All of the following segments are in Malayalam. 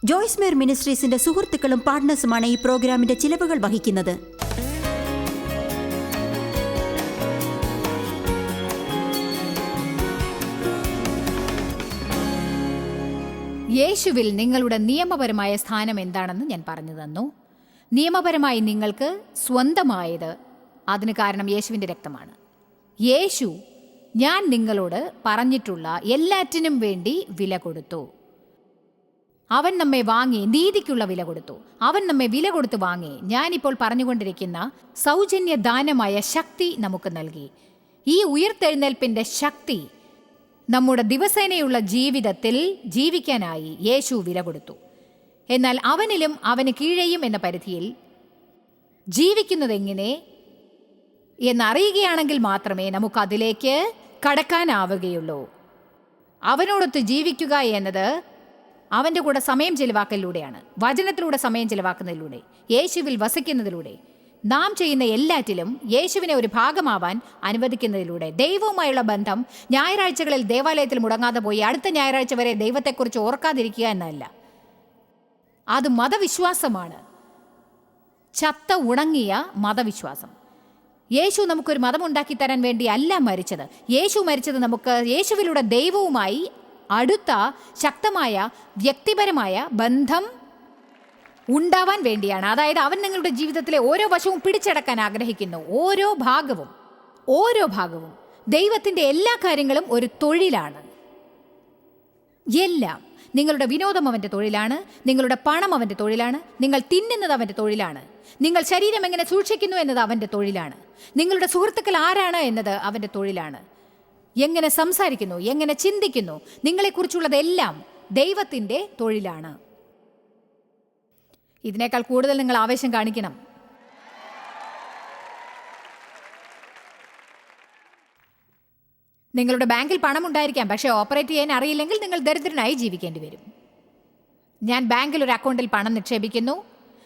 ജോയ്സ് മേർ മിനിസ്ട്രീസിന്റെ സുഹൃത്തുക്കളും പാർട്ട്നേഴ്സുമാണ് ഈ പ്രോഗ്രാമിന്റെ ചിലവുകൾ വഹിക്കുന്നത്. യേശുവിൽ നിങ്ങളുടെ നിയമപരമായ സ്ഥാനം എന്താണെന്ന് ഞാൻ പറഞ്ഞു തന്നു. നിയമപരമായി നിങ്ങൾക്ക് സ്വന്തമായത് അതിന് കാരണം യേശുവിൻ്റെ രക്തമാണ്. യേശു ഞാൻ നിങ്ങളോട് പറഞ്ഞിട്ടുള്ള എല്ലാറ്റിനും വേണ്ടി വില കൊടുത്തു. അവൻ നമ്മെ വാങ്ങി, നീതിക്കുള്ള വില കൊടുത്തു. അവൻ നമ്മെ വില കൊടുത്ത് വാങ്ങി. ഞാനിപ്പോൾ പറഞ്ഞുകൊണ്ടിരിക്കുന്ന സൗജന്യ ദാനമായ ശക്തി നമുക്ക് നൽകി. ഈ ഉയിർത്തെഴുന്നേൽപ്പിൻ്റെ ശക്തി നമ്മുടെ ദിവസേനയുള്ള ജീവിതത്തിൽ ജീവിക്കാനായി യേശു വില കൊടുത്തു. എന്നാൽ അവനിലും അവന് കീഴെയും എന്ന പരിധിയിൽ ജീവിക്കുന്നതെങ്ങനെ എന്നറിയുകയാണെങ്കിൽ മാത്രമേ നമുക്കതിലേക്ക് കടക്കാനാവുകയുള്ളൂ. അവനോടൊത്ത് ജീവിക്കുക എന്നത് അവൻ്റെ കൂടെ സമയം ചെലവാക്കലിലൂടെയാണ്, വചനത്തിലൂടെ സമയം ചെലവാക്കുന്നതിലൂടെ, യേശുവിൽ വസിക്കുന്നതിലൂടെ, നാം ചെയ്യുന്ന എല്ലാറ്റിലും യേശുവിനെ ഒരു ഭാഗമാവാൻ അനുവദിക്കുന്നതിലൂടെ. ദൈവവുമായുള്ള ബന്ധം ഞായറാഴ്ചകളിൽ ദേവാലയത്തിൽ മുടങ്ങാതെ പോയി അടുത്ത ഞായറാഴ്ച വരെ ദൈവത്തെക്കുറിച്ച് ഓർക്കാതിരിക്കുക എന്നല്ല. അത് മതവിശ്വാസമാണ്, ചത്ത ഉണങ്ങിയ മതവിശ്വാസം. യേശു നമുക്കൊരു മതമുണ്ടാക്കി തരാൻ വേണ്ടി അല്ല മരിച്ചത്. യേശു മരിച്ചത് നമുക്ക് യേശുവിലൂടെ ദൈവവുമായി അടുത്ത ശക്തമായ വ്യക്തിപരമായ ബന്ധം ഉണ്ടാവാൻ വേണ്ടിയാണ്. അതായത് അവൻ നിങ്ങളുടെ ജീവിതത്തിലെ ഓരോ വശവും പിടിച്ചടക്കാൻ ആഗ്രഹിക്കുന്നു. ഓരോ ഭാഗവും ദൈവത്തിൻ്റെ എല്ലാ കാര്യങ്ങളും ഒരു തൊഴിലാണ്. എല്ലാം. നിങ്ങളുടെ വിനോദം അവൻ്റെ തൊഴിലാണ്, നിങ്ങളുടെ പണം അവൻ്റെ തൊഴിലാണ്, നിങ്ങൾ തിന്നുന്നത് അവൻ്റെ തൊഴിലാണ്, നിങ്ങൾ ശരീരം എങ്ങനെ സൂക്ഷിക്കുന്നു എന്നത് അവൻ്റെ തൊഴിലാണ്, നിങ്ങളുടെ സുഹൃത്തുക്കൾ ആരാണ് എന്നത് അവൻ്റെ തൊഴിലാണ്, എങ്ങനെ സംസാരിക്കുന്നു, എങ്ങനെ ചിന്തിക്കുന്നു, നിങ്ങളെക്കുറിച്ചുള്ളതെല്ലാം ദൈവത്തിൻ്റെ തൊഴിലാണ്. ഇതിനേക്കാൾ കൂടുതൽ നിങ്ങൾ ആവേശം കാണിക്കണം. നിങ്ങളുടെ ബാങ്കിൽ പണം ഉണ്ടായിരിക്കാം, പക്ഷേ ഓപ്പറേറ്റ് ചെയ്യാൻ അറിയില്ലെങ്കിൽ നിങ്ങൾ ദരിദ്രനായി ജീവിക്കേണ്ടി വരും. ഞാൻ ബാങ്കിൽ ഒരു അക്കൗണ്ടിൽ പണം നിക്ഷേപിക്കുന്നു,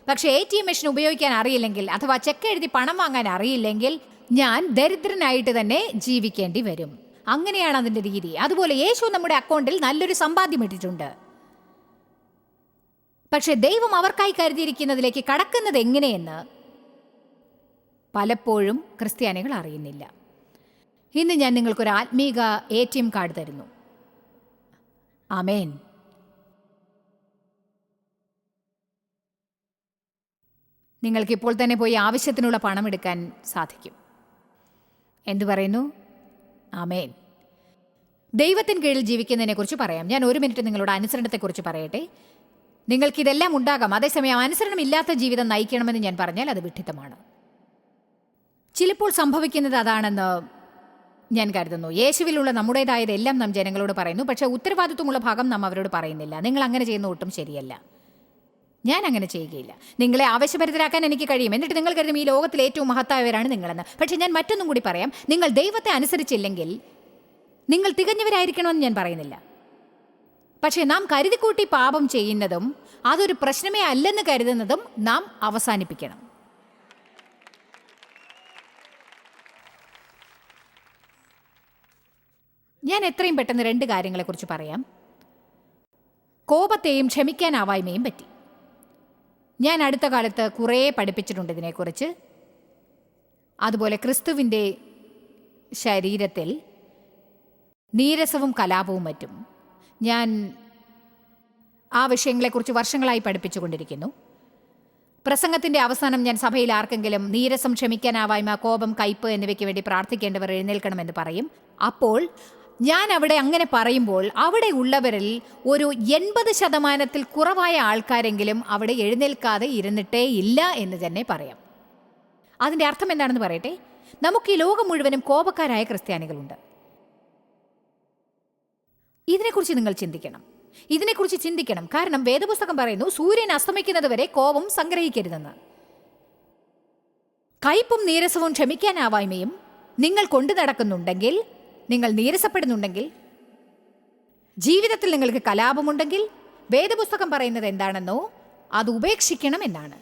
പക്ഷേ ATM മെഷീൻ ഉപയോഗിക്കാൻ അറിയില്ലെങ്കിൽ അഥവാ ചെക്ക് എഴുതി പണം വാങ്ങാൻ അറിയില്ലെങ്കിൽ ഞാൻ ദരിദ്രനായിട്ട് തന്നെ ജീവിക്കേണ്ടി വരും. അങ്ങനെയാണ് അതിൻ്റെ രീതി. അതുപോലെ യേശു നമ്മുടെ അക്കൗണ്ടിൽ നല്ലൊരു സമ്പാദ്യം ഇട്ടിട്ടുണ്ട്. പക്ഷെ ദൈവം അവർക്കായി കരുതിയിരിക്കുന്നതിലേക്ക് കടക്കുന്നത് എങ്ങനെയെന്ന് പലപ്പോഴും ക്രിസ്ത്യാനികൾ അറിയുന്നില്ല. ഇന്ന് ഞാൻ നിങ്ങൾക്കൊരു ആത്മീക ATM കാർഡ് തരുന്നു. ആമേൻ. നിങ്ങൾക്കിപ്പോൾ തന്നെ പോയി ആവശ്യത്തിനുള്ള പണം എടുക്കാൻ സാധിക്കും. എന്തു പറയുന്നു? ആമേൻ. ദൈവത്തിന് കീഴിൽ ജീവിക്കുന്നതിനെക്കുറിച്ച് പറയാം. ഞാൻ 1 മിനിറ്റ് നിങ്ങളുടെ അനുസരണത്തെക്കുറിച്ച് പറയട്ടെ. നിങ്ങൾക്കിതെല്ലാം ഉണ്ടാകാം, അതേസമയം അനുസരണമില്ലാത്ത ജീവിതം നയിക്കണമെന്ന് ഞാൻ പറഞ്ഞാൽ അത് വിഡ്ഢിത്തമാണ്. ചിലപ്പോൾ സംഭവിക്കുന്നത് അതാണെന്ന് ഞാൻ കരുതുന്നു. യേശുവിലുള്ള നമ്മുടേതായതെല്ലാം നാം ജനങ്ങളോട് പറയുന്നു, പക്ഷേ ഉത്തരവാദിത്വമുള്ള ഭാഗം നാം അവരോട് പറയുന്നില്ല. നിങ്ങൾ അങ്ങനെ ചെയ്യുന്ന ഒട്ടും ശരിയല്ല. ഞാൻ അങ്ങനെ ചെയ്യുകയില്ല. നിങ്ങളെ ആവശ്യഭരിതരാക്കാൻ എനിക്ക് കഴിയും. എന്നിട്ട് നിങ്ങൾ കരുതും ഈ ലോകത്തിൽ ഏറ്റവും മഹത്തായവരാണ് നിങ്ങളെന്ന്. പക്ഷേ ഞാൻ മറ്റൊന്നും കൂടി പറയാം. നിങ്ങൾ ദൈവത്തെ അനുസരിച്ചില്ലെങ്കിൽ നിങ്ങൾ തികഞ്ഞവരായിരിക്കണമെന്ന് ഞാൻ പറയുന്നില്ല. പക്ഷേ നാം കരുതിക്കൂട്ടി പാപം ചെയ്യുന്നതും അതൊരു പ്രശ്നമേ അല്ലെന്ന് കരുതുന്നതും നാം അവസാനിപ്പിക്കണം. ഞാൻ എത്രയും പെട്ടെന്ന് 2 കാര്യങ്ങളെക്കുറിച്ച് പറയാം. കോപത്തെയും ക്ഷമിക്കാനാവായ്മയും പറ്റി. ഞാൻ അടുത്ത കാലത്ത് കുറേ പഠിപ്പിച്ചിട്ടുണ്ട് ഇതിനെക്കുറിച്ച്. അതുപോലെ ക്രിസ്തുവിൻ്റെ ശരീരത്തിൽ നീരസവും കലാപവും മറ്റും ഞാൻ ആ വിഷയങ്ങളെക്കുറിച്ച് വർഷങ്ങളായി പഠിപ്പിച്ചുകൊണ്ടിരിക്കുന്നു. പ്രസംഗത്തിൻ്റെ അവസാനം ഞാൻ സഭയിൽ ആർക്കെങ്കിലും നീരസം, ക്ഷമിക്കാനാവായ്മ, കോപം, കയ്പ് എന്നിവയ്ക്ക് വേണ്ടി പ്രാർത്ഥിക്കേണ്ടവർ എഴുന്നേൽക്കണമെന്ന് പറയും. അപ്പോൾ ഞാൻ അവിടെ അങ്ങനെ പറയുമ്പോൾ അവിടെ ഉള്ളവരിൽ ഒരു 80% കുറവായ ആൾക്കാരെങ്കിലും അവിടെ എഴുന്നേൽക്കാതെ ഇരുന്നിട്ടേ ഇല്ല എന്ന് തന്നെ പറയാം. അതിൻ്റെ അർത്ഥം എന്താണെന്ന് പറയട്ടെ. നമുക്ക് ഈ ലോകം മുഴുവനും കോപക്കാരായ ക്രിസ്ത്യാനികളുണ്ട്. ഇതിനെക്കുറിച്ച് നിങ്ങൾ ചിന്തിക്കണം. ഇതിനെക്കുറിച്ച് ചിന്തിക്കണം. കാരണം വേദപുസ്തകം പറയുന്നു സൂര്യൻ അസ്തമിക്കുന്നത് വരെ കോപം സംഗ്രഹിക്കരുതെന്ന്. കയ്പും നീരസവും ക്ഷമിക്കാനാവായ്മയും നിങ്ങൾ കൊണ്ടു നടക്കുന്നുണ്ടെങ്കിൽ, നിങ്ങൾ നീരസപ്പെടുന്നുണ്ടെങ്കിൽ, ജീവിതത്തിൽ നിങ്ങൾക്ക് കലാപമുണ്ടെങ്കിൽ, വേദപുസ്തകം പറയുന്നത് എന്താണെന്നോ അത് ഉപേക്ഷിക്കണം എന്നാണ്.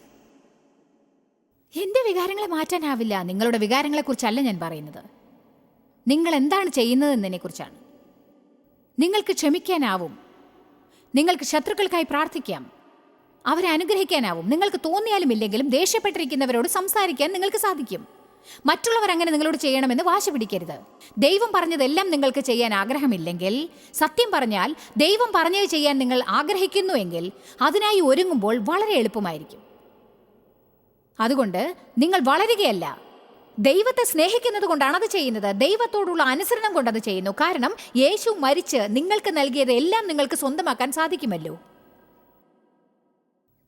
എൻ്റെ വികാരങ്ങളെ മാറ്റാനാവില്ല. നിങ്ങളുടെ വികാരങ്ങളെക്കുറിച്ചല്ല ഞാൻ പറയുന്നത്. നിങ്ങൾ എന്താണ് ചെയ്യുന്നതെന്നതിനെക്കുറിച്ചാണ്. നിങ്ങൾക്ക് ക്ഷമിക്കാനാവും. നിങ്ങൾക്ക് ശത്രുക്കൾക്കായി പ്രാർത്ഥിക്കാം. അവരെ അനുഗ്രഹിക്കാനാവും. നിങ്ങൾക്ക് തോന്നിയാലും ഇല്ലെങ്കിലും ദേഷ്യപ്പെട്ടിരിക്കുന്നവരോട് സംസാരിക്കാൻ നിങ്ങൾക്ക് സാധിക്കും. മറ്റുള്ളവർ അങ്ങനെ നിങ്ങളോട് ചെയ്യണമെന്ന് വാശി പിടിക്കരുത്. ദൈവം പറഞ്ഞതെല്ലാം നിങ്ങൾക്ക് ചെയ്യാൻ ആഗ്രഹമില്ലെങ്കിൽ, സത്യം പറഞ്ഞാൽ ദൈവം പറഞ്ഞത് ചെയ്യാൻ നിങ്ങൾ ആഗ്രഹിക്കുന്നുവെങ്കിൽ അതിനായി ഒരുങ്ങുമ്പോൾ വളരെ എളുപ്പമായിരിക്കും. അതുകൊണ്ട് നിങ്ങൾ വളരുകയല്ല, ദൈവത്തെ സ്നേഹിക്കുന്നത് കൊണ്ടാണ് അത് ചെയ്യുന്നത്. ദൈവത്തോടുള്ള അനുസരണം കൊണ്ടത് ചെയ്യുന്നു. കാരണം യേശു മരിച്ച് നിങ്ങൾക്ക് നൽകിയത് എല്ലാം നിങ്ങൾക്ക് സ്വന്തമാക്കാൻ സാധിക്കുമല്ലോ.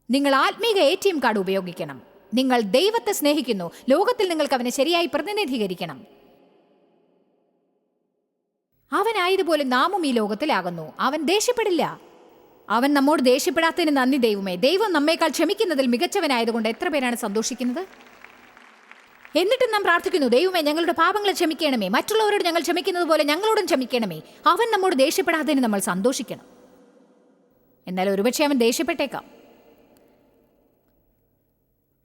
നിങ്ങൾ ആത്മീക ATM കാർഡ് ഉപയോഗിക്കണം. നിങ്ങൾ ദൈവത്തെ സ്നേഹിക്കുന്നു. ലോകത്തിൽ നിങ്ങൾക്ക് അവനെ ശരിയായി പ്രതിനിധീകരിക്കണം. അവനായതുപോലെ നാമും ഈ ലോകത്തിലാകുന്നു. അവൻ ദേഷ്യപ്പെടില്ല. അവൻ നമ്മോട് ദേഷ്യപ്പെടാത്തതിന് നന്ദി ദൈവമേ. ദൈവം നമ്മേക്കാൾ ക്ഷമിക്കുന്നതിൽ മികച്ചവനായതുകൊണ്ട് എത്ര പേരാണ് സന്തോഷിക്കുന്നത്? എന്നിട്ടും നാം പ്രാർത്ഥിക്കുന്നു, ദൈവമേ ഞങ്ങളുടെ പാപങ്ങളെ ക്ഷമിക്കണമേ, മറ്റുള്ളവരോട് ഞങ്ങൾ ക്ഷമിക്കുന്നത് പോലെ ഞങ്ങളോടും ക്ഷമിക്കണമേ. അവൻ നമ്മോട് ദേഷ്യപ്പെടാത്തതിന് നമ്മൾ സന്തോഷിക്കണം. എന്നാൽ ഒരുപക്ഷെ അവൻ ദേഷ്യപ്പെട്ടേക്കാം.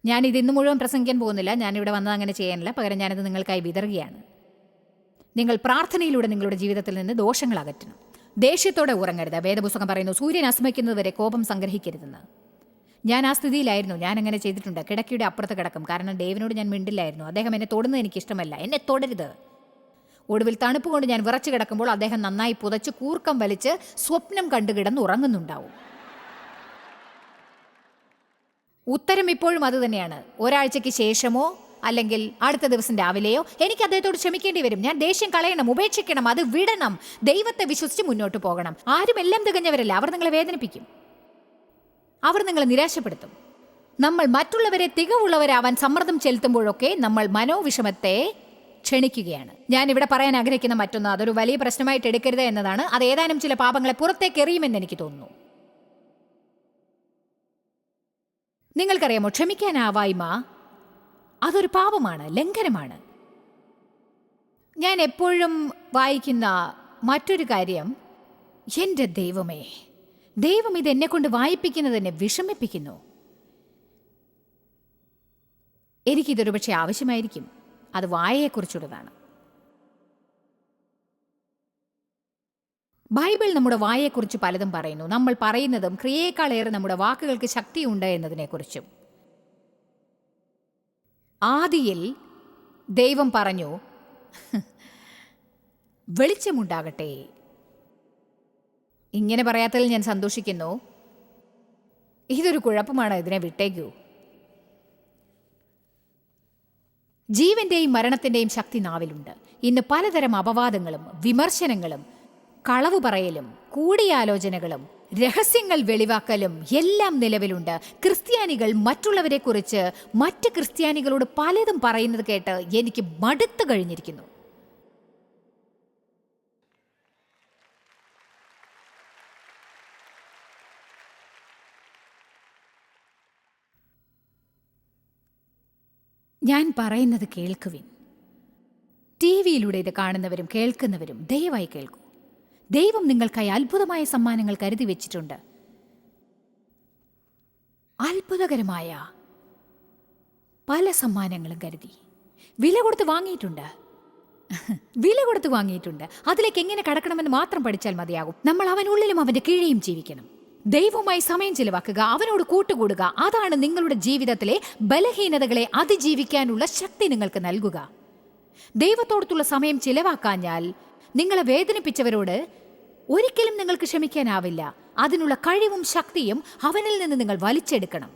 ഞാനിത് ഇന്ന് മുഴുവൻ പ്രസംഗിക്കാൻ പോകുന്നില്ല. ഞാനിവിടെ വന്നത് അങ്ങനെ ചെയ്യാനില്ല. പകരം ഞാനത് നിങ്ങൾക്കായി വിതറുകയാണ്. നിങ്ങൾ പ്രാർത്ഥനയിലൂടെ നിങ്ങളുടെ ജീവിതത്തിൽ നിന്ന് ദോഷങ്ങൾ അകറ്റണം. ദേഷ്യത്തോടെ ഉറങ്ങരുത്. വേദപുസ്തകം പറയുന്നു, സൂര്യൻ അസ്തമിക്കുന്നതുവരെ കോപം സംഗ്രഹിക്കരുതെന്ന്. ഞാൻ ആ സ്ഥിതിയിലായിരുന്നു. ഞാൻ അങ്ങനെ ചെയ്തിട്ടുണ്ട്. കിടക്കയുടെ അപ്പുറത്ത് കിടക്കും. കാരണം ഡേവിനോട് ഞാൻ മിണ്ടില്ലായിരുന്നു. അദ്ദേഹം എന്നെ തൊടുന്നത് എനിക്കിഷ്ടമല്ല. എന്നെ തൊടരുത്. ഒടുവിൽ തണുപ്പ് കൊണ്ട് ഞാൻ വിറച്ചു കിടക്കുമ്പോൾ അദ്ദേഹം നന്നായി പുതച്ച് കൂർക്കം വലിച്ച് സ്വപ്നം കണ്ടുകിടന്ന് ഉറങ്ങുന്നുണ്ടാവും. ഉത്തരം ഇപ്പോഴും അത് തന്നെയാണ്. ഒരാഴ്ചയ്ക്ക് ശേഷമോ അല്ലെങ്കിൽ അടുത്ത ദിവസം രാവിലെയോ എനിക്ക് അദ്ദേഹത്തോട് ക്ഷമിക്കേണ്ടി വരും. ഞാൻ ദേഷ്യം കളയണം, ഉപേക്ഷിക്കണം, അത് വിടണം. ദൈവത്തെ വിശ്വസിച്ച് മുന്നോട്ട് പോകണം. ആരും എല്ലാം തികഞ്ഞവരല്ല. അവർ നിങ്ങളെ വേദനിപ്പിക്കും. അവർ നിങ്ങളെ നിരാശപ്പെടുത്തും. നമ്മൾ മറ്റുള്ളവരെ തികവുള്ളവരാവാൻ സമ്മർദ്ദം ചെലുത്തുമ്പോഴൊക്കെ നമ്മൾ മനോവിഷമത്തെ ക്ഷണിക്കുകയാണ്. ഞാൻ ഇവിടെ പറയാൻ ആഗ്രഹിക്കുന്ന മറ്റൊന്ന്, അതൊരു വലിയ പ്രശ്നമായിട്ട് എടുക്കരുത് എന്നതാണ്. അത് ഏതാനും ചില പാപങ്ങളെ പുറത്തേക്ക് എറിയുമെന്ന് എനിക്ക് തോന്നുന്നു. നിങ്ങൾക്കറിയാമോ, ക്ഷമിക്കാനാവായ്മ അതൊരു പാപമാണ്, ലംഘനമാണ്. ഞാൻ എപ്പോഴും വായിക്കുന്ന മറ്റൊരു കാര്യം, എൻ്റെ ദൈവമേ, ദൈവം ഇത് എന്നെ കൊണ്ട് വായിപ്പിക്കുന്നതിനെ വിഷമിപ്പിക്കുന്നു. എനിക്കിതൊരു പക്ഷേ ആവശ്യമായിരിക്കും. അത് വായയെക്കുറിച്ചുള്ളതാണ്. ബൈബിൾ നമ്മുടെ വായെക്കുറിച്ച് പലതും പറയുന്നു. നമ്മൾ പറയുന്നതും ക്രിയയേക്കാളേറെ നമ്മുടെ വാക്കുകൾക്ക് ശക്തിയുണ്ട് എന്നതിനെക്കുറിച്ചും. ആദിയിൽ ദൈവം പറഞ്ഞു, വെളിച്ചമുണ്ടാകട്ടെ. ഇങ്ങനെ പറയാത്തതിൽ ഞാൻ സന്തോഷിക്കുന്നു. ഇതൊരു കുഴപ്പമാണ്. ഇതിനെ വിട്ടേക്കൂ. ജീവന്റെയും മരണത്തിന്റെയും ശക്തി നാവിലുണ്ട്. ഇന്ന് പലതരം അപവാദങ്ങളും വിമർശനങ്ങളും കളവ് പറയലും കൂടിയാലോചനകളും രഹസ്യങ്ങൾ വെളിവാക്കലും എല്ലാം നിലവിലുണ്ട്. ക്രിസ്ത്യാനികൾ മറ്റുള്ളവരെക്കുറിച്ച് മറ്റ് ക്രിസ്ത്യാനികളോട് പലതും പറയുന്നത് കേട്ട് എനിക്ക് മടുത്തു കഴിഞ്ഞിരിക്കുന്നു. ഞാൻ പറയുന്നത് കേൾക്കുവിൻ. TV-യിലൂടെ ഇത് കാണുന്നവരും കേൾക്കുന്നവരും ദയവായി കേൾക്കൂ. ദൈവം നിങ്ങൾക്കായി അത്ഭുതമായ സമ്മാനങ്ങൾ കരുതി വെച്ചിട്ടുണ്ട്. അത്ഭുതകരമായ പല സമ്മാനങ്ങളും കരുതി വില കൊടുത്ത് വാങ്ങിയിട്ടുണ്ട്. അതിലേക്ക് എങ്ങനെ കടക്കണമെന്ന് മാത്രം പഠിച്ചാൽ മതിയാകും. നമ്മൾ അവനുള്ളിലും അവന്റെ കീഴെയും ജീവിക്കണം. ദൈവവുമായി സമയം ചിലവാക്കുക, അവനോട് കൂട്ടുകൂടുക. അതാണ് നിങ്ങളുടെ ജീവിതത്തിലെ ബലഹീനതകളെ അതിജീവിക്കാനുള്ള ശക്തി നിങ്ങൾക്ക് നൽകുക. ദൈവത്തോടത്തുള്ള സമയം ചിലവാക്കാഞ്ഞാൽ നിങ്ങളെ വേദനിപ്പിച്ചവരോട് ഒരിക്കലും നിങ്ങൾക്ക് ക്ഷമിക്കാനാവില്ല. അതിനുള്ള കഴിവും ശക്തിയും അവനിൽ നിന്ന് നിങ്ങൾ വലിച്ചെടുക്കണം.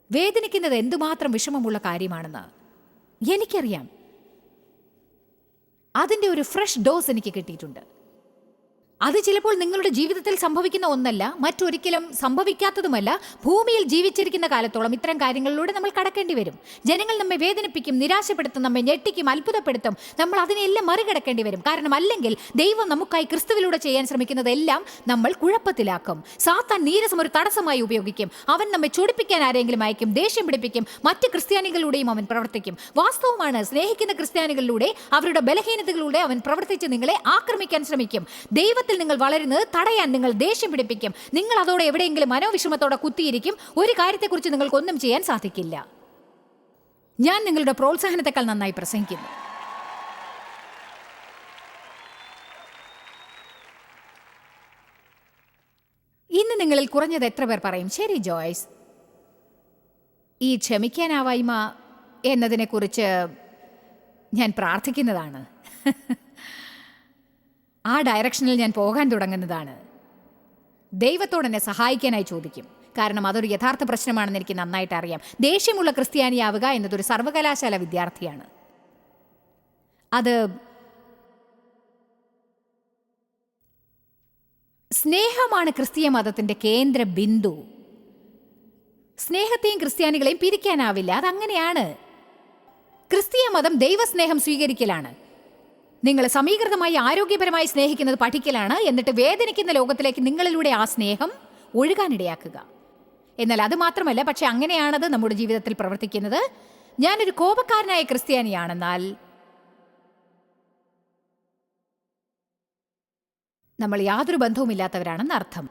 വേദനിക്കുന്നത് എന്തുമാത്രം വിഷമമുള്ള കാര്യമാണെന്ന് എനിക്കറിയാം. അതിൻ്റെ ഒരു ഫ്രഷ് ഡോസ് എനിക്ക് കിട്ടിയിട്ടുണ്ട്. അത് ചിലപ്പോൾ നിങ്ങളുടെ ജീവിതത്തിൽ സംഭവിക്കുന്ന ഒന്നല്ല, മറ്റൊരിക്കലും സംഭവിക്കാത്തതുമല്ല. ഭൂമിയിൽ ജീവിച്ചിരിക്കുന്ന കാലത്തോളം ഇത്തരം കാര്യങ്ങളിലൂടെ നമ്മൾ കടക്കേണ്ടി വരും. ജനങ്ങൾ നമ്മെ വേദനിപ്പിക്കും, നിരാശപ്പെടുത്തും, നമ്മെ ഞെട്ടിക്കും, അത്ഭുതപ്പെടുത്തും. നമ്മൾ അതിനെല്ലാം മറികടക്കേണ്ടി വരും. കാരണം അല്ലെങ്കിൽ ദൈവം നമുക്കായി ക്രിസ്തുവിലൂടെ ചെയ്യാൻ ശ്രമിക്കുന്നതെല്ലാം നമ്മൾ കുഴപ്പത്തിലാക്കും. സാത്താൻ നീരസം ഒരു തടസ്സമായി ഉപയോഗിക്കും. അവൻ നമ്മെ ചൊടിപ്പിക്കാൻ ആരെങ്കിലും അയക്കും, ദേഷ്യം പിടിപ്പിക്കും. മറ്റ് ക്രിസ്ത്യാനികളിലൂടെയും അവൻ പ്രവർത്തിക്കും. വാസ്തവമാണ്, സ്നേഹിക്കുന്ന ക്രിസ്ത്യാനികളിലൂടെ അവരുടെ ബലഹീനതകളിലൂടെ അവൻ പ്രവർത്തിച്ച് നിങ്ങളെ ആക്രമിക്കാൻ ശ്രമിക്കും. ദൈവത്തിൽ നിങ്ങൾ വളരുന്നത് തടയാൻ നിങ്ങൾ ദേഷ്യം പിടിപ്പിക്കും. നിങ്ങൾ അതോടെ എവിടെയെങ്കിലും മനോവിഷമത്തോടെ കുത്തിയിരിക്കും. ഒരു കാര്യത്തെക്കുറിച്ച് നിങ്ങൾക്കൊന്നും ചെയ്യാൻ സാധിക്കില്ല. ഞാൻ നിങ്ങളുടെ പ്രോത്സാഹനത്തെക്കാൾ നന്നായി പ്രസംഗിക്കുന്നു. ഇന്ന് നിങ്ങളിൽ കുറഞ്ഞത് എത്ര പേർ പറയും, ശരി ജോയ്സ്, ഈ ക്ഷമിക്കാനാവായ്മ എന്നതിനെക്കുറിച്ച് ഞാൻ പ്രാർത്ഥിക്കുന്നതാണ്, ആ ഡയറക്ഷനിൽ ഞാൻ പോകാൻ തുടങ്ങുന്നതാണ്, ദൈവത്തോട് എന്നെ സഹായിക്കാനായി ചോദിക്കും. കാരണം അതൊരു യഥാർത്ഥ പ്രശ്നമാണെന്ന് എനിക്ക് നന്നായിട്ട് അറിയാം. ദേഷ്യമുള്ള ക്രിസ്ത്യാനിയാവുക എന്നതൊരു സർവകലാശാല വിദ്യാർത്ഥിയാണ്. അത് സ്നേഹമാണ് ക്രിസ്തീയ മതത്തിന്റെ കേന്ദ്ര ബിന്ദു. സ്നേഹത്തെയും ക്രിസ്ത്യാനികളെയും പിരിക്കാനാവില്ല. അതങ്ങനെയാണ്. ക്രിസ്തീയ മതം ദൈവസ്നേഹം സ്വീകരിക്കലാണ്. നിങ്ങൾ സമീകൃതമായി ആരോഗ്യപരമായി സ്നേഹിക്കുന്നത് പഠിക്കലാണ്. എന്നിട്ട് വേദനിക്കുന്ന ലോകത്തിലേക്ക് നിങ്ങളിലൂടെ ആ സ്നേഹം ഒഴുകാനിടയാക്കുക. എന്നാൽ അത് മാത്രമല്ല, പക്ഷെ അങ്ങനെയാണത് നമ്മുടെ ജീവിതത്തിൽ പ്രവർത്തിക്കുന്നത്. ഞാനൊരു കോപക്കാരനായ ക്രിസ്ത്യാനിയാണെന്നാൽ നമ്മൾ യാതൊരു ബന്ധവുമില്ലാത്തവരാണെന്ന് അർത്ഥം.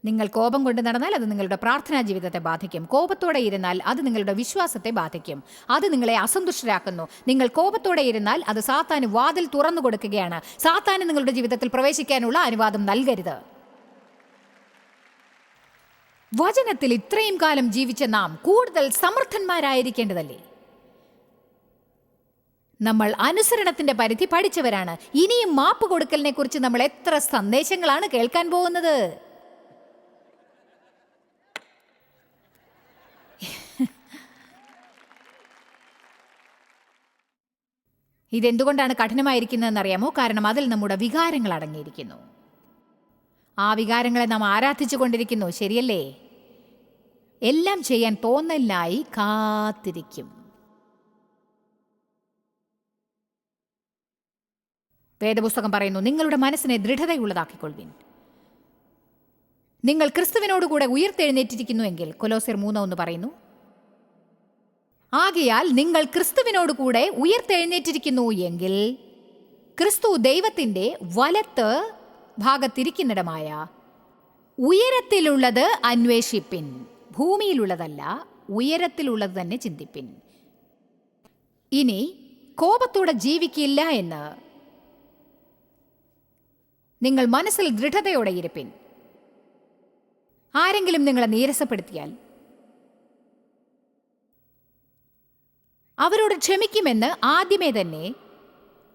നിങ്ങൾ കോപം കൊണ്ട് നടന്നാൽ അത് നിങ്ങളുടെ പ്രാർത്ഥനാ ജീവിതത്തെ ബാധിക്കും. കോപത്തോടെ ഇരുന്നാൽ അത് നിങ്ങളുടെ വിശ്വാസത്തെ ബാധിക്കും. അത് നിങ്ങളെ അസന്തുഷ്ടരാക്കുന്നു. നിങ്ങൾ കോപത്തോടെ ഇരുന്നാൽ അത് സാത്താന് വാതിൽ തുറന്നു കൊടുക്കുകയാണ്. സാത്താന് നിങ്ങളുടെ ജീവിതത്തിൽ പ്രവേശിക്കാനുള്ള അനുവാദം നൽകരുത്. വചനത്തിൽ ഇത്രയും കാലം ജീവിച്ച നാം കൂടുതൽ സമർത്ഥന്മാരായിരിക്കേണ്ടതല്ലേ? നമ്മൾ അനുസരണത്തിന്റെ പരിധി പഠിച്ചവരാണ്. ഇനിയും മാപ്പ് കൊടുക്കലിനെ കുറിച്ച് നമ്മൾ എത്ര സന്ദേശങ്ങളാണ് കേൾക്കാൻ പോകുന്നത്? ഇതെന്തുകൊണ്ടാണ് കഠിനമായിരിക്കുന്നതെന്ന് അറിയാമോ? കാരണം അതിൽ നമ്മുടെ വികാരങ്ങൾ അടങ്ങിയിരിക്കുന്നു. ആ വികാരങ്ങളെ നാം ആരാധിച്ചു കൊണ്ടിരിക്കുന്നു, ശരിയല്ലേ? എല്ലാം ചെയ്യാൻ തോന്നലിനായി കാത്തിരിക്കും. വേദപുസ്തകം പറയുന്നു, നിങ്ങളുടെ മനസ്സിനെ ദൃഢതയുള്ളതാക്കിക്കൊള്ളുവിൻ. നിങ്ങൾ ക്രിസ്തുവിനോടുകൂടെ ഉയർത്തെഴുന്നേറ്റിരിക്കുന്നുവെങ്കിൽ, കൊലോസ്യർ 3:1 പറയുന്നു, ആകയാൽ നിങ്ങൾ ക്രിസ്തുവിനോടുകൂടെ ഉയർത്തെഴുന്നേറ്റിരിക്കുന്നു എങ്കിൽ ക്രിസ്തു ദൈവത്തിന്റെ വലത്ത് ഭാഗത്തിരിക്കുന്നിടമായ ഉയരത്തിലുള്ളത് അന്വേഷിപ്പിൻ. ഭൂമിയിലുള്ളതല്ല, ഉയരത്തിലുള്ളത് തന്നെ ചിന്തിപ്പിൻ. ഇനി കോപത്തോടെ ജീവിക്കില്ല എന്ന് നിങ്ങൾ മനസ്സിൽ ദൃഢതയോടെ ഇരിപ്പിൻ. ആരെങ്കിലും നിങ്ങളെ നീരസപ്പെടുത്തിയാൽ അവരോട് ക്ഷമിക്കുമെന്ന് ആദ്യമേ തന്നെ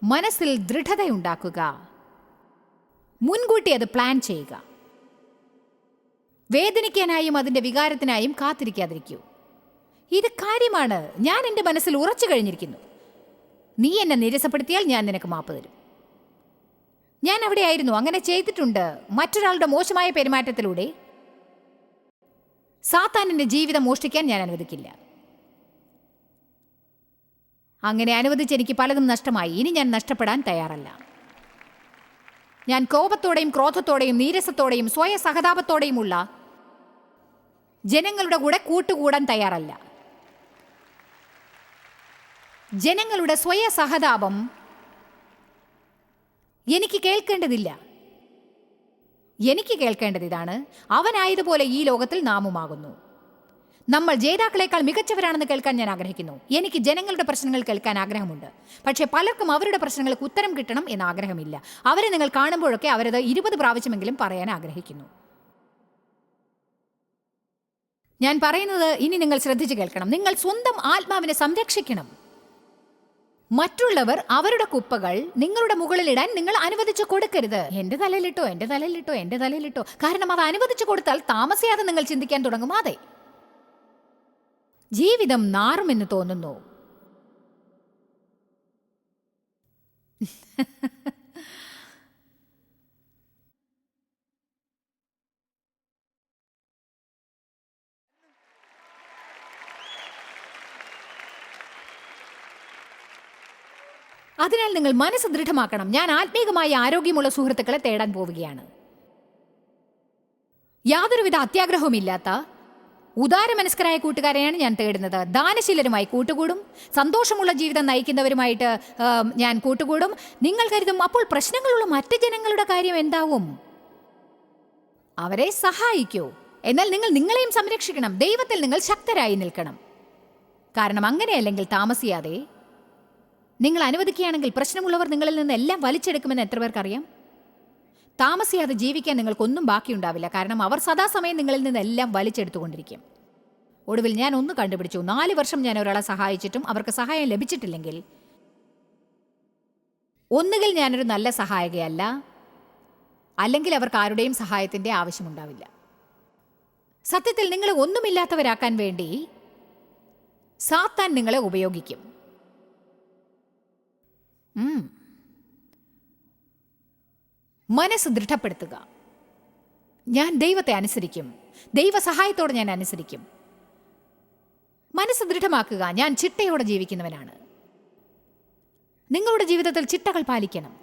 മനസ്സിൽ ദൃഢതയുണ്ടാക്കുക. മുൻകൂട്ടി അത് പ്ലാൻ ചെയ്യുക. വേദനിക്കാനായും അതിൻ്റെ വികാരത്തിനായും കാത്തിരിക്കാതിരിക്കൂ. ഇത് കാര്യമാണ്. ഞാൻ എൻ്റെ മനസ്സിൽ ഉറച്ചു കഴിഞ്ഞിരിക്കുന്നു. നീ എന്നെ നിരസപ്പെടുത്തിയാൽ ഞാൻ നിനക്ക് മാപ്പ് തരും. ഞാൻ അവിടെയായിരുന്നു, അങ്ങനെ ചെയ്തിട്ടുണ്ട്. മറ്റൊരാളുടെ മോശമായ പെരുമാറ്റത്തിലൂടെ സാത്താനിന്റെ ജീവിതം മോഷ്ടിക്കാൻ ഞാൻ അനുവദിക്കില്ല. അങ്ങനെ അനുവദിച്ച് എനിക്ക് പലതും നഷ്ടമായി. ഇനി ഞാൻ നഷ്ടപ്പെടാൻ തയ്യാറല്ല. ഞാൻ കോപത്തോടെയും ക്രോധത്തോടെയും നീരസത്തോടെയും സ്വയ സഹതാപത്തോടെയുമുള്ള ജനങ്ങളുടെ കൂടെ കൂട്ടുകൂടാൻ തയ്യാറല്ല. ജനങ്ങളുടെ സ്വയ സഹതാപം എനിക്ക് കേൾക്കേണ്ടതില്ല. എനിക്ക് കേൾക്കേണ്ടത് ഇതാണ്: അവനായതുപോലെ ഈ ലോകത്തിൽ നാമുമാകുന്നു. നമ്മൾ ജേതാക്കളെക്കാൾ മികച്ചവരാണെന്ന് കേൾക്കാൻ ഞാൻ ആഗ്രഹിക്കുന്നു. എനിക്ക് ജനങ്ങളുടെ പ്രശ്നങ്ങൾ കേൾക്കാൻ ആഗ്രഹമുണ്ട്. പക്ഷേ പലർക്കും അവരുടെ പ്രശ്നങ്ങൾക്ക് ഉത്തരം കിട്ടണം എന്ന ആഗ്രഹമില്ല. അവരെ നിങ്ങൾ കാണുമ്പോഴൊക്കെ അവരത് 20 പ്രാവശ്യമെങ്കിലും പറയാൻ ആഗ്രഹിക്കുന്നു. ഞാൻ പറയുന്നത് ഇനി നിങ്ങൾ ശ്രദ്ധിച്ചു കേൾക്കണം. നിങ്ങൾ സ്വന്തം ആത്മാവിനെ സംരക്ഷിക്കണം. മറ്റുള്ളവർ അവരുടെ കുപ്പകൾ നിങ്ങളുടെ മുകളിലിടാൻ നിങ്ങൾ അനുവദിച്ചു കൊടുക്കരുത്. എന്റെ തലയിലിട്ടോ, എന്റെ തലയിലിട്ടോ, എന്റെ തലയിലിട്ടോ. കാരണം അത് അനുവദിച്ചു കൊടുത്താൽ താമസിയാതെ നിങ്ങൾ ചിന്തിക്കാൻ തുടങ്ങും, അതെ, ജീവിതം നാറുമെന്ന് തോന്നുന്നു. അതിനാൽ നിങ്ങൾ മനസ്സ് ദൃഢമാക്കണം. ഞാൻ ആത്മീകമായ ആരോഗ്യമുള്ള സുഹൃത്തുക്കളെ തേടാൻ പോവുകയാണ്. യാതൊരുവിധ അത്യാഗ്രഹവുമില്ലാത്ത ഉദാരമനസ്കരായ കൂട്ടുകാരെയാണ് ഞാൻ തേടുന്നത്. ദാനശീലരുമായി കൂട്ടുകൂടും. സന്തോഷമുള്ള ജീവിതം നയിക്കുന്നവരുമായിട്ട് ഞാൻ കൂട്ടുകൂടും. നിങ്ങൾ കരുതും, അപ്പോൾ പ്രശ്നങ്ങളുള്ള മറ്റ് ജനങ്ങളുടെ കാര്യം എന്താവും? അവരെ സഹായിക്കൂ. എന്നാൽ നിങ്ങൾ നിങ്ങളെയും സംരക്ഷിക്കണം. ദൈവത്തിൽ നിങ്ങൾ ശക്തരായി നിൽക്കണം. കാരണം അങ്ങനെയല്ലെങ്കിൽ താമസിയാതെ നിങ്ങൾ അനുവദിക്കുകയാണെങ്കിൽ പ്രശ്നമുള്ളവർ നിങ്ങളിൽ നിന്ന് എല്ലാം വലിച്ചെടുക്കുമെന്ന് എത്ര പേർക്കറിയാം? താമസിയാതെ ജീവിക്കാൻ നിങ്ങൾക്കൊന്നും ബാക്കിയുണ്ടാവില്ല. കാരണം അവർ സദാസമയം നിങ്ങളിൽ നിന്നെല്ലാം വലിച്ചെടുത്തുകൊണ്ടിരിക്കും. ഒടുവിൽ ഞാൻ ഒന്ന് കണ്ടുപിടിച്ചു. 4 വർഷം ഞാൻ ഒരാളെ സഹായിച്ചിട്ടും അവർക്ക് സഹായം ലഭിച്ചിട്ടില്ലെങ്കിൽ, ഒന്നുകിൽ ഞാനൊരു നല്ല സഹായികയല്ല, അല്ലെങ്കിൽ അവർക്ക് ആരുടെയും സഹായത്തിൻ്റെ ആവശ്യമുണ്ടാവില്ല. സത്യത്തിൽ നിങ്ങളെ ഒന്നുമില്ലാത്തവരാക്കാൻ വേണ്ടി സാത്താൻ നിങ്ങളെ ഉപയോഗിക്കും. മനസ്സ് ദൃഢപ്പെടുത്തുക. ഞാൻ ദൈവത്തെ അനുസരിക്കും, ദൈവസഹായത്തോടെ ഞാൻ അനുസരിക്കും. മനസ്സ് ദൃഢമാക്കുക. ഞാൻ ചിട്ടയോടെ ജീവിക്കുന്നവനാണ്. നിങ്ങളുടെ ജീവിതത്തിൽ ചിട്ടകൾ പാലിക്കണം.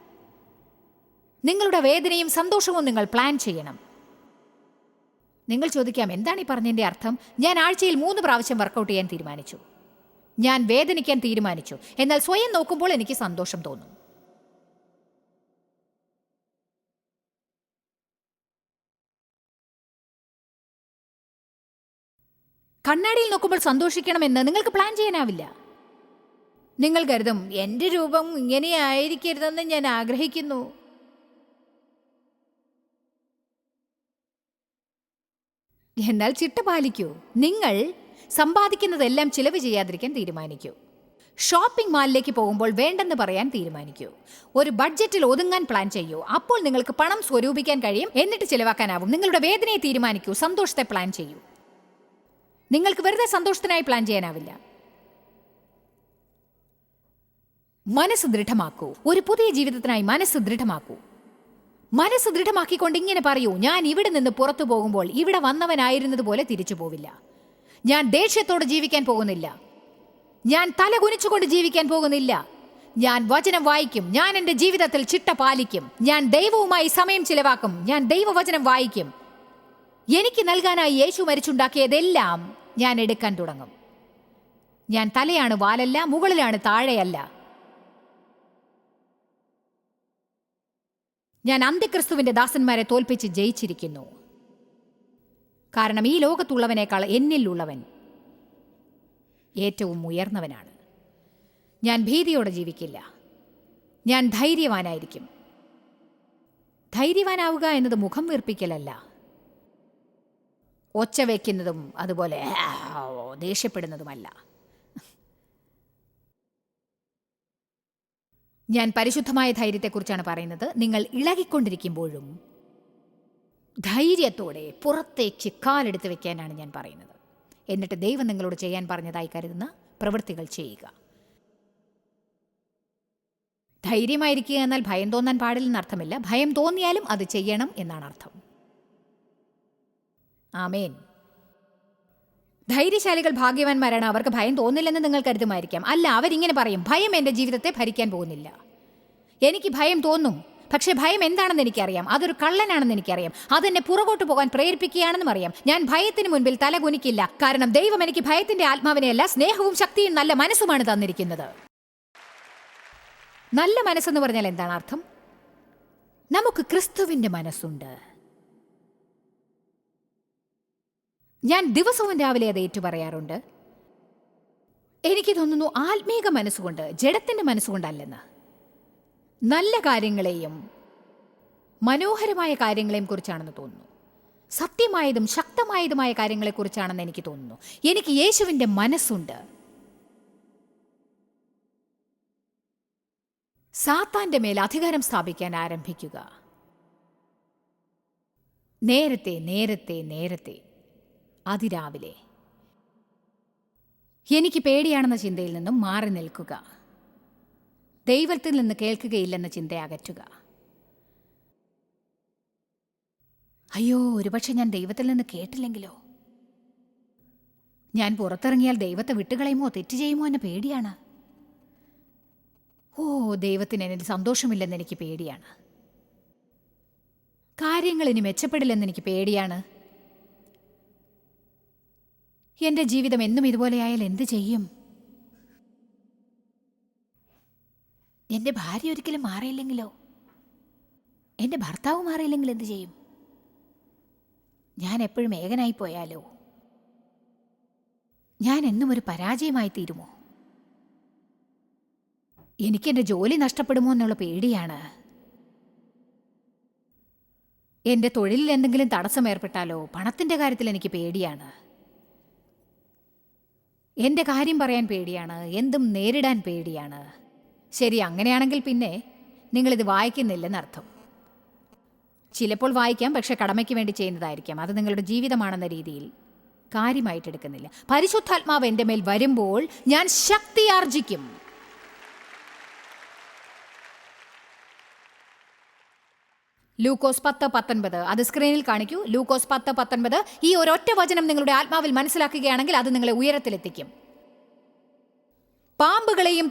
നിങ്ങളുടെ വേദനയും സന്തോഷവും നിങ്ങൾ പ്ലാൻ ചെയ്യണം. നിങ്ങൾ ചോദിക്കാം, എന്താണ് ഈ പറഞ്ഞതിൻ്റെ അർത്ഥം? ഞാൻ ആഴ്ചയിൽ 3 പ്രാവശ്യം വർക്കൗട്ട് ചെയ്യാൻ തീരുമാനിച്ചു. ഞാൻ വേദനിക്കാൻ തീരുമാനിച്ചു. എന്നാൽ സ്വയം നോക്കുമ്പോൾ എനിക്ക് സന്തോഷം തോന്നും. കണ്ണാടിയിൽ നോക്കുമ്പോൾ സന്തോഷിക്കണമെന്ന് നിങ്ങൾക്ക് പ്ലാൻ ചെയ്യാനാവില്ല. നിങ്ങൾ കരുതും, എൻ്റെ രൂപം ഇങ്ങനെ ആയിരിക്കരുതെന്ന് ഞാൻ ആഗ്രഹിക്കുന്നു. എന്നാൽ ചിട്ട പാലിക്കൂ. നിങ്ങൾ സമ്പാദിക്കുന്നതെല്ലാം ചിലവ് ചെയ്യാതിരിക്കാൻ തീരുമാനിക്കൂ. ഷോപ്പിംഗ് മാളിലേക്ക് പോകുമ്പോൾ വേണ്ടെന്ന് പറയാൻ തീരുമാനിക്കൂ. ഒരു ബഡ്ജറ്റിൽ ഒതുങ്ങാൻ പ്ലാൻ ചെയ്യൂ. അപ്പോൾ നിങ്ങൾക്ക് പണം സ്വരൂപിക്കാൻ കഴിയും, എന്നിട്ട് ചിലവാക്കാനാവും. നിങ്ങളുടെ വേദനയെ തീരുമാനിക്കൂ, സന്തോഷത്തെ പ്ലാൻ ചെയ്യൂ. നിങ്ങൾക്ക് വെറുതെ സന്തോഷത്തിനായി പ്ലാൻ ചെയ്യാനാവില്ല. മനസ്സ് ദൃഢമാക്കൂ. ഒരു പുതിയ ജീവിതത്തിനായി മനസ്സ് ദൃഢമാക്കൂ. മനസ്സ് ദൃഢമാക്കിക്കൊണ്ട് ഇങ്ങനെ പറയൂ, ഞാൻ ഇവിടെ നിന്ന് പുറത്തു പോകുമ്പോൾ ഇവിടെ വന്നവനായിരുന്നതുപോലെ തിരിച്ചു പോവില്ല. ഞാൻ ദേഷ്യത്തോടെ ജീവിക്കാൻ പോകുന്നില്ല. ഞാൻ തല കുനിച്ചുകൊണ്ട് ജീവിക്കാൻ പോകുന്നില്ല. ഞാൻ വചനം വായിക്കും. ഞാൻ എൻ്റെ ജീവിതത്തിൽ ചിട്ട പാലിക്കും. ഞാൻ ദൈവവുമായി സമയം ചിലവാക്കും. ഞാൻ ദൈവവചനം വായിക്കും. എനിക്ക് നൽകാനായി യേശു മരിച്ചുണ്ടാക്കിയതെല്ലാം ഞാൻ എടുക്കാൻ തുടങ്ങും. ഞാൻ തലയാണ്, വാലല്ല. മുകളിലാണ്, താഴെയല്ല. ഞാൻ അന്ത്യക്രിസ്തുവിന്റെ ദാസന്മാരെ തോൽപ്പിച്ച് ജയിച്ചിരിക്കുന്നു. കാരണം ഈ ലോകത്തുള്ളവനേക്കാൾ എന്നിലുള്ളവൻ ഏറ്റവും ഉയർന്നവനാണ്. ഞാൻ ഭീതിയോടെ ജീവിക്കില്ല. ഞാൻ ധൈര്യവാനായിരിക്കും. ധൈര്യവാനാവുക എന്നത് മുഖം വീർപ്പിക്കലല്ല, ഒച്ച വയ്ക്കുന്നതും അതുപോലെ ദേഷ്യപ്പെടുന്നതുമല്ല. ഞാൻ പരിശുദ്ധമായ ധൈര്യത്തെക്കുറിച്ചാണ് പറയുന്നത്. നിങ്ങൾ ഇളകിക്കൊണ്ടിരിക്കുമ്പോഴും ധൈര്യത്തോടെ പുറത്തേക്ക് കാലെടുത്ത് വെക്കാനാണ് ഞാൻ പറയുന്നത്. എന്നിട്ട് ദൈവം നിങ്ങളോട് ചെയ്യാൻ പറഞ്ഞതായി കരുതുന്ന പ്രവൃത്തികൾ ചെയ്യുക. ധൈര്യമായിരിക്കുക എന്നാൽ ഭയം തോന്നാൻ പാടില്ലെന്ന് അർത്ഥമില്ല. ഭയം തോന്നിയാലും അത് ചെയ്യണം എന്നാണ് അർത്ഥം. ആമേൻ. ധൈര്യശാലികൾ ഭാഗ്യവാന്മാരാണ്. അവർക്ക് ഭയം തോന്നില്ലെന്ന് നിങ്ങൾ കരുതുമായിരിക്കാം. അല്ല, അവരിങ്ങനെ പറയും, ഭയം എൻ്റെ ജീവിതത്തെ ഭരിക്കാൻ പോകുന്നില്ല. എനിക്ക് ഭയം തോന്നും, പക്ഷേ ഭയം എന്താണെന്ന് എനിക്കറിയാം. അതൊരു കള്ളനാണെന്ന് എനിക്കറിയാം. അതെന്നെ പുറകോട്ട് പോകാൻ പ്രേരിപ്പിക്കുകയാണെന്നും അറിയാം. ഞാൻ ഭയത്തിന് മുൻപിൽ തല കുനിക്കില്ല. കാരണം ദൈവം എനിക്ക് ഭയത്തിന്റെ ആത്മാവിനെയല്ല, സ്നേഹവും ശക്തിയും നല്ല മനസ്സുമാണ് തന്നിരിക്കുന്നത്. നല്ല മനസ്സെന്ന് പറഞ്ഞാൽ എന്താണ് അർത്ഥം? നമുക്ക് ക്രിസ്തുവിന്റെ മനസ്സുണ്ട്. ഞാൻ ദിവസവും രാവിലെ അത് ഏറ്റുപറയാറുണ്ട്. എനിക്ക് തോന്നുന്നു ആത്മീക മനസ്സുകൊണ്ട്, ജഡത്തിന്റെ മനസ്സുകൊണ്ടല്ലെന്ന്. നല്ല കാര്യങ്ങളെയും മനോഹരമായ കാര്യങ്ങളെയും കുറിച്ചാണെന്ന് തോന്നുന്നു. സത്യമായതും ശക്തമായതുമായ കാര്യങ്ങളെക്കുറിച്ചാണെന്ന് എനിക്ക് തോന്നുന്നു. എനിക്ക് യേശുവിൻ്റെ മനസ്സുണ്ട്. സാത്താന്റെ മേൽ അധികാരം സ്ഥാപിക്കാൻ ആരംഭിക്കുക. നേരത്തെ നേരത്തെ നേരത്തെ അതിരാവിലെ എനിക്ക് പേടിയാണെന്ന ചിന്തയിൽ നിന്നും മാറി നിൽക്കുക. ദൈവത്തിൽ നിന്ന് കേൾക്കുകയില്ലെന്ന ചിന്ത അകറ്റുക. അയ്യോ, ഒരുപക്ഷെ ഞാൻ ദൈവത്തിൽ നിന്ന് കേട്ടില്ലെങ്കിലോ, ഞാൻ പുറത്തിറങ്ങിയാൽ ദൈവത്തെ വിട്ടുകളയുമോ, തെറ്റ് ചെയ്യുമോ എന്ന പേടിയാണ്. ഓ, ദൈവത്തിന് എന്നിൽ സന്തോഷമില്ലെന്ന് എനിക്ക് പേടിയാണ്. കാര്യങ്ങൾ ഇനി മെച്ചപ്പെടില്ലെന്ന് എനിക്ക് പേടിയാണ്. എൻ്റെ ജീവിതം എന്നും ഇതുപോലെയായാൽ എന്ത് ചെയ്യും? എൻ്റെ ഭാര്യ ഒരിക്കലും മാറിയില്ലെങ്കിലോ, എൻ്റെ ഭർത്താവ് മാറിയില്ലെങ്കിൽ എന്ത് ചെയ്യും? ഞാൻ എപ്പോഴും ഏകനായി പോയാലോ? ഞാൻ എന്നും ഒരു പരാജയമായി തീരുമോ? എനിക്കെൻ്റെ ജോലി നഷ്ടപ്പെടുമോ എന്നുള്ള പേടിയാണ്. എൻ്റെ തൊഴിലിൽ എന്തെങ്കിലും തടസ്സം ഏർപ്പെട്ടാലോ? പണത്തിൻ്റെ കാര്യത്തിൽ എനിക്ക് പേടിയാണ്. എൻ്റെ കാര്യം പറയാൻ പേടിയാണ്. എന്തും നേരിടാൻ പേടിയാണ്. ശരി, അങ്ങനെയാണെങ്കിൽ പിന്നെ നിങ്ങളിത് വായിക്കുന്നില്ലെന്നർത്ഥം. ചിലപ്പോൾ വായിക്കാം, പക്ഷെ കടമയ്ക്ക് വേണ്ടി ചെയ്യുന്നതായിരിക്കാം. അത് നിങ്ങളുടെ ജീവിതമാണെന്ന രീതിയിൽ കാര്യമായിട്ടെടുക്കുന്നില്ല. പരിശുദ്ധാത്മാവ് എൻ്റെ മേൽ വരുമ്പോൾ ഞാൻ ശക്തിയാർജിക്കും. ലൂക്കോസ് 10:19 അത് സ്ക്രീനിൽ കാണിക്കൂ. ലൂക്കോസ് 10:19. ഈ ഒരൊറ്റ വചനം നിങ്ങളുടെ ആത്മാവിൽ മനസ്സിലാക്കുകയാണെങ്കിൽ അത് നിങ്ങളെ ഉയരത്തിലെത്തിക്കും. പാമ്പുകളെയും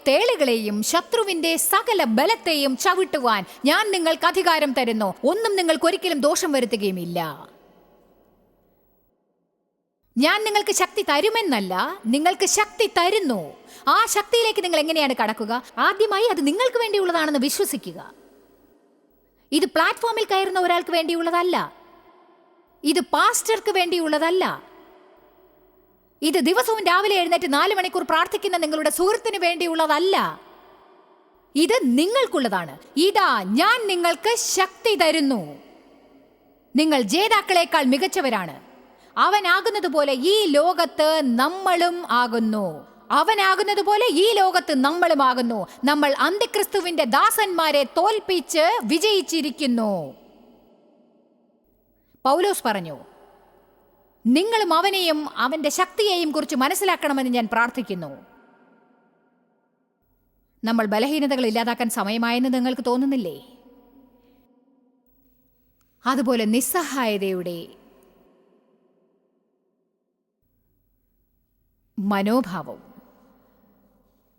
തേളുകളെയും ശത്രുവിന്റെ സകല ബലത്തെയും ചവിട്ടുവാൻ ഞാൻ നിങ്ങൾക്ക് അധികാരം തരുന്നു. ഒന്നും നിങ്ങൾക്കൊരിക്കലും ദോഷം വരുത്തുകയുമില്ല. ഞാൻ നിങ്ങൾക്ക് ശക്തി തരുമെന്നല്ല, നിങ്ങൾക്ക് ശക്തി തരുന്നു. ആ ശക്തിയിലേക്ക് നിങ്ങൾ എങ്ങനെയാണ് കടക്കുക? ആദ്യമായി അത് നിങ്ങൾക്ക് വേണ്ടിയുള്ളതാണെന്ന് വിശ്വസിക്കുക. ഇത് പ്ലാറ്റ്ഫോമിൽ കയറുന്ന ഒരാൾക്ക് വേണ്ടിയുള്ളതല്ല. ഇത് പാസ്റ്റർക്ക് വേണ്ടിയുള്ളതല്ല. ഇത് ദിവസവും രാവിലെ എഴുന്നേറ്റ് 4 മണിക്കൂർ പ്രാർത്ഥിക്കുന്ന നിങ്ങളുടെ സുഹൃത്തിന് വേണ്ടിയുള്ളതല്ല. ഇത് നിങ്ങൾക്കുള്ളതാണ്. ഇതാ, ഞാൻ നിങ്ങൾക്ക് ശക്തി തരുന്നു. നിങ്ങൾ ജേതാക്കളെക്കാൾ മികച്ചവരാണ്. അവനാകുന്നതുപോലെ ഈ ലോകത്ത് നമ്മളും ആകുന്നു. നമ്മൾ അന്തിക്രിസ്തുവിന്റെ ദാസന്മാരെ തോൽപ്പിച്ച് വിജയിച്ചിരിക്കുന്നു. പൗലോസ് പറഞ്ഞു, നിങ്ങളും അവനെയും അവന്റെ ശക്തിയെയും കുറിച്ച് മനസ്സിലാക്കണമെന്ന് ഞാൻ പ്രാർത്ഥിക്കുന്നു. നമ്മൾ ബലഹീനതകൾ ഇല്ലാതാക്കാൻ സമയമായെന്ന് നിങ്ങൾക്ക് തോന്നുന്നില്ലേ? അതുപോലെ നിസ്സഹായതയുടെ മനോഭാവവും.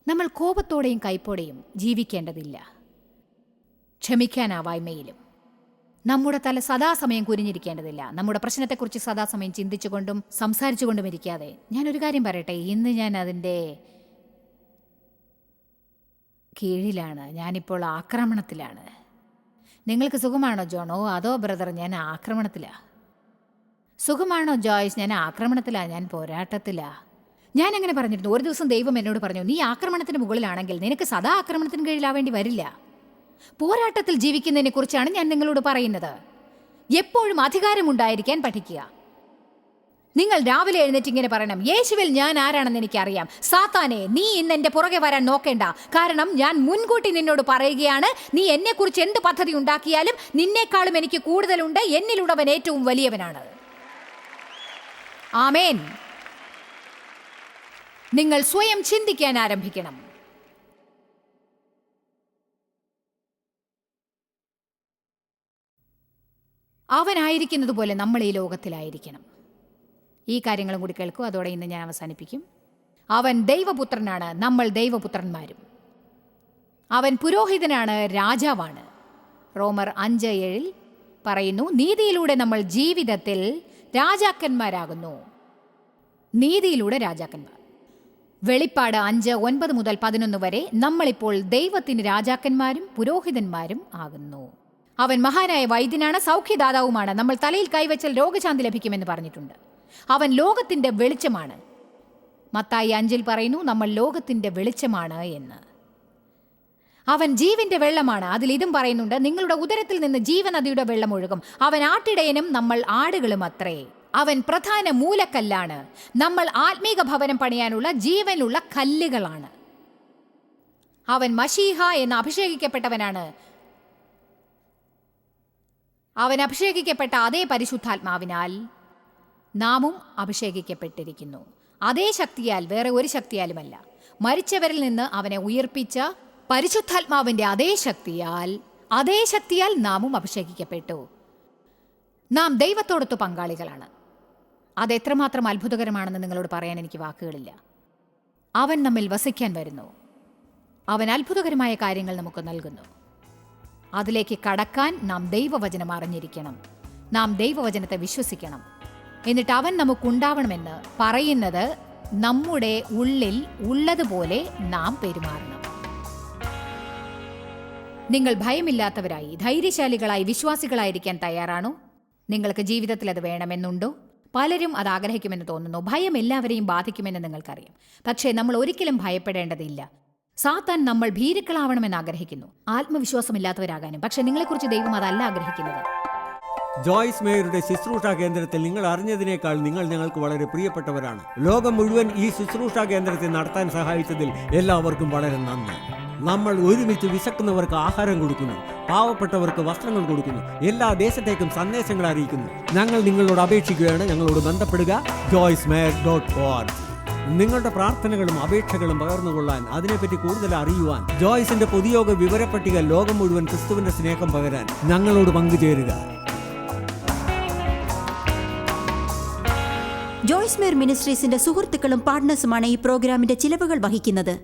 നമ്മൾ കോപത്തോടെയും കയ്പോടെയും ജീവിക്കേണ്ടതില്ല. ക്ഷമിക്കാനാവായ്മയിലും. നമ്മുടെ തല സദാസമയം കുനിഞ്ഞിരിക്കേണ്ടതില്ല. നമ്മുടെ പ്രശ്നത്തെക്കുറിച്ച് സദാസമയം ചിന്തിച്ചുകൊണ്ടും സംസാരിച്ചുകൊണ്ടും ഇരിക്കാതെ. ഞാനൊരു കാര്യം പറയട്ടെ, ഇന്ന് ഞാൻ അതിൻ്റെ കീഴിലാണ്. ഞാനിപ്പോൾ ആക്രമണത്തിലാണ്. നിങ്ങൾക്ക് സുഖമാണോ ജോണോ? അതോ ബ്രദർ, ഞാൻ ആക്രമണത്തിലാണ്. സുഖമാണോ ജോയ്സ്? ഞാൻ ആക്രമണത്തിലാണ്, ഞാൻ പോരാട്ടത്തിലാണ്. ഞാൻ അങ്ങനെ പറഞ്ഞിരുന്നു. ഒരു ദിവസം ദൈവം എന്നോട് പറഞ്ഞു, നീ ആക്രമണത്തിന് മുകളിലാണെങ്കിൽ നിനക്ക് സദാ ആക്രമണത്തിന് കീഴിലാവേണ്ടി വരില്ല. പോരാട്ടത്തിൽ ജീവിക്കുന്നതിനെ കുറിച്ചാണ് ഞാൻ നിങ്ങളോട് പറയുന്നത്. എപ്പോഴും അധികാരമുണ്ടായിരിക്കാൻ പഠിക്കുക. നിങ്ങൾ രാവിലെ എഴുന്നേറ്റ് ഇങ്ങനെ പറയണം, യേശുവിൽ ഞാൻ ആരാണെന്ന് എനിക്കറിയാം. സാത്താനെ, നീ ഇന്ന് എൻ്റെ പുറകെ വരാൻ നോക്കേണ്ട. കാരണം ഞാൻ മുൻകൂട്ടി നിന്നോട് പറയുകയാണ്, നീ എന്നെക്കുറിച്ച് എന്ത് പദ്ധതി ഉണ്ടാക്കിയാലും നിന്നേക്കാളും എനിക്ക് കൂടുതലുണ്ട്. എന്നിലുള്ളവൻ ഏറ്റവും വലിയവനാണ്. ആമേൻ. നിങ്ങൾ സ്വയം ചിന്തിക്കാൻ ആരംഭിക്കണം. അവനായിരിക്കുന്നത് പോലെ നമ്മൾ ഈ ലോകത്തിലായിരിക്കണം. ഈ കാര്യങ്ങളും കൂടി കേൾക്കൂ. അതോടെ ഇന്ന് ഞാൻ അവസാനിപ്പിക്കും. അവൻ ദൈവപുത്രനാണ്, നമ്മൾ ദൈവപുത്രന്മാരും. അവൻ പുരോഹിതനാണ്, രാജാവാണ്. റോമർ 5:7 പറയുന്നു, നീതിയിലൂടെ നമ്മൾ ജീവിതത്തിൽ രാജാക്കന്മാരാകുന്നു. നീതിയിലൂടെ രാജാക്കന്മാർ. വെളിപ്പാട് 5:9 മുതൽ 11 വരെ നമ്മളിപ്പോൾ ദൈവത്തിന് രാജാക്കന്മാരും പുരോഹിതന്മാരും ആകുന്നു. അവൻ മഹാനായ വൈദ്യനാണ്, സൗഖ്യദാതാവുമാണ്. നമ്മൾ തലയിൽ കൈവച്ചാൽ രോഗശാന്തി ലഭിക്കുമെന്ന് പറഞ്ഞിട്ടുണ്ട്. അവൻ ലോകത്തിന്റെ വെളിച്ചമാണ്. മത്തായി 5 പറയുന്നു, നമ്മൾ ലോകത്തിന്റെ വെളിച്ചമാണ് എന്ന്. അവൻ ജീവന്റെ വെള്ളമാണ്. അതിൽ ഇതും പറയുന്നുണ്ട്, നിങ്ങളുടെ ഉദരത്തിൽ നിന്ന് ജീവനദിയുടെ വെള്ളം ഒഴുകും. അവൻ ആട്ടിടയനും നമ്മൾ ആടുകളും അത്രേ. അവൻ പ്രധാന മൂലക്കല്ലാണ്. നമ്മൾ ആത്മീക ഭവനം പണിയാനുള്ള ജീവനുള്ള കല്ലുകളാണ്. അവൻ മശീഹ എന്ന് അഭിഷേകിക്കപ്പെട്ടവനാണ്. അവൻ അഭിഷേകിക്കപ്പെട്ട അതേ പരിശുദ്ധാത്മാവിനാൽ നാമും അഭിഷേകിക്കപ്പെട്ടിരിക്കുന്നു. അതേ ശക്തിയാൽ, വേറെ ഒരു ശക്തിയാലുമല്ല. മരിച്ചവരിൽ നിന്ന് അവനെ ഉയർപ്പിച്ച പരിശുദ്ധാത്മാവിന്റെ അതേ ശക്തിയാൽ നാമും അഭിഷേകിക്കപ്പെട്ടു. നാം ദൈവത്തോടൊത്ത് പങ്കാളികളാണ്. അതെത്രമാത്രം അത്ഭുതകരമാണെന്ന് നിങ്ങളോട് പറയാൻ എനിക്ക് വാക്കുകളില്ല. അവൻ നമ്മിൽ വസിക്കാൻ വരുന്നു. അവൻ അത്ഭുതകരമായ കാര്യങ്ങൾ നമുക്ക് നൽകുന്നു. അതിലേക്ക് കടക്കാൻ നാം ദൈവവചനം അറിഞ്ഞിരിക്കണം. നാം ദൈവവചനത്തെ വിശ്വസിക്കണം. എന്നിട്ട് അവൻ നമുക്കുണ്ടാവണമെന്ന് പറയുന്നത് നമ്മുടെ ഉള്ളിൽ ഉള്ളതുപോലെ നാം പെരുമാറണം. നിങ്ങൾ ഭയമില്ലാത്തവരായി, ധൈര്യശാലികളായി, വിശ്വാസികളായിരിക്കാൻ തയ്യാറാണോ? നിങ്ങൾക്ക് ജീവിതത്തിൽ അത് വേണമെന്നുണ്ടോ? പലരും അത് ആഗ്രഹിക്കുമെന്ന് തോന്നുന്നു. ഭയം എല്ലാവരെയും ബാധിക്കുമെന്ന് നിങ്ങൾക്കറിയാം. പക്ഷേ നമ്മൾ ഒരിക്കലും ഭയപ്പെടേണ്ടതില്ല. സാത്താൻ നമ്മൾ ഭീരുക്കളാവണമെന്ന് ആഗ്രഹിക്കുന്നു, ആത്മവിശ്വാസമില്ലാത്തവരാകാനും. പക്ഷെ നിങ്ങളെക്കുറിച്ച് ദൈവം അതല്ല ആഗ്രഹിക്കുന്നത്. ജോയ്സ് മേയറുടെ ശുശ്രൂഷാ കേന്ദ്രത്തിൽ നിങ്ങൾ അറിഞ്ഞതിനേക്കാൾ നിങ്ങൾ ഞങ്ങൾക്ക് വളരെ പ്രിയപ്പെട്ടവരാണ്. ലോകം മുഴുവൻ ഈ ശുശ്രൂഷാ കേന്ദ്രത്തെ നടത്താൻ സഹായിച്ചതിൽ എല്ലാവർക്കും വളരെ നന്ദി. നമ്മൾ ഒരുമിച്ച് വിശക്കുന്നവർക്ക് ആഹാരം കൊടുക്കുന്നു, പാവപ്പെട്ടവർക്ക് വസ്ത്രങ്ങൾ കൊടുക്കുന്നു, എല്ലാ ദേശത്തേക്കും സന്ദേശങ്ങൾ അറിയിക്കുന്നു. ഞങ്ങൾ നിങ്ങളോട് അപേക്ഷിക്കുകയാണ്, ഞങ്ങളോട് ബന്ധപ്പെടുക. joycemeyer.org. നിങ്ങളുടെ പ്രാർത്ഥനകളും അപേക്ഷകളും പകർന്നുകൊള്ളാൻ, അതിനെപ്പറ്റി കൂടുതൽ അറിയുവാൻ, ജോയ്സിന്റെ പൊതുയോഗ വിവരപ്പട്ടിക ലോകം മുഴുവൻ ക്രിസ്തുവിന്റെ സ്നേഹം പകരാൻ ഞങ്ങളോട് പങ്കുചേരുക. ജോയ്സ് മേയർ മിനിസ്ട്രീസിന്റെ സുഹൃത്തുക്കളും പാർട്ട്നേഴ്സുമാണ് ഈ പ്രോഗ്രാമിന്റെ ചിലവുകൾ വഹിക്കുന്നത്.